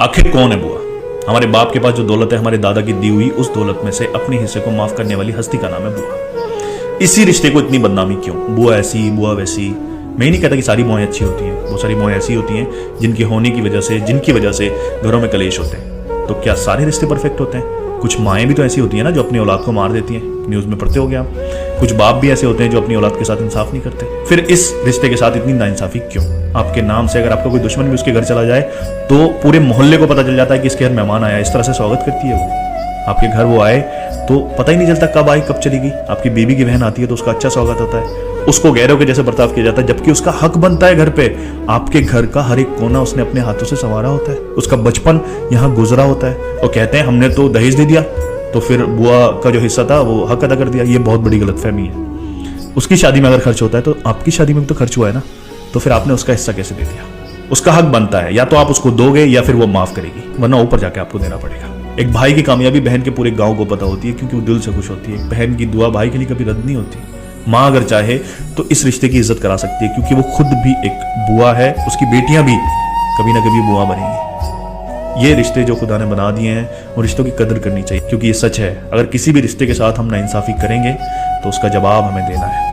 आखिर कौन है बुआ? हमारे बाप के पास जो दौलत है, हमारे दादा की दी हुई उस दौलत में से अपने हिस्से को माफ करने वाली हस्ती का नाम है बुआ। इसी रिश्ते को इतनी बदनामी क्यों? बुआ ऐसी, बुआ वैसी। मैं ही नहीं कहता कि सारी बुआएं अच्छी होती हैं, बहुत सारी बुआएं ऐसी होती हैं जिनके होने की वजह से, जिनकी वजह से घरों में कलेश होते हैं। तो क्या सारे रिश्ते परफेक्ट होते हैं? कुछ माएँ भी तो ऐसी होती हैं ना जो अपनी औलाद को मार देती हैं, न्यूज़ में पढ़ते होगे आप। कुछ बाप भी ऐसे होते हैं जो अपनी औलाद के साथ इंसाफ नहीं करते। फिर इस रिश्ते के साथ इतनी नाइंसाफी क्यों? आपके नाम से अगर आपका कोई दुश्मन भी उसके घर चला जाए तो पूरे मोहल्ले को पता चल जाता है कि इसके घर मेहमान आया, इस तरह से स्वागत करती है वो। आपके घर वो आए तो पता ही नहीं चलता कब आई कब चली गई। आपकी बीवी की बहन आती है तो उसका अच्छा स्वागत होता है, उसको गैरों के जैसे बर्ताव किया जाता है, जबकि उसका हक बनता है घर पे। आपके घर का हर एक कोना उसने अपने हाथों से संवारा होता है, उसका बचपन यहाँ गुजरा होता है। वो कहते हैं हमने तो दहेज दे दिया तो फिर बुआ का जो हिस्सा था वो हक अदा कर दिया। ये बहुत बड़ी गलतफहमी है। उसकी शादी में अगर खर्च होता है तो आपकी शादी में भी तो खर्च हुआ है ना, तो फिर आपने उसका हिस्सा कैसे दे दिया? उसका हक बनता है, या तो आप उसको दोगे या फिर वो माफ करेगी, वरना ऊपर जाके आपको देना पड़ेगा। एक भाई की कामयाबी बहन के पूरे गांव को पता होती है क्योंकि वो दिल से खुश होती है। बहन की दुआ भाई के लिए कभी रद्द नहीं होती। माँ अगर चाहे तो इस रिश्ते की इज्जत करा सकती है क्योंकि वो खुद भी एक बुआ है, उसकी बेटियां भी कभी ना कभी बुआ बनेंगी। ये रिश्ते जो खुदा ने बना दिए हैं वो रिश्तों की कदर करनी चाहिए, क्योंकि ये सच है, अगर किसी भी रिश्ते के साथ हम नाइंसाफी करेंगे तो उसका जवाब हमें देना है।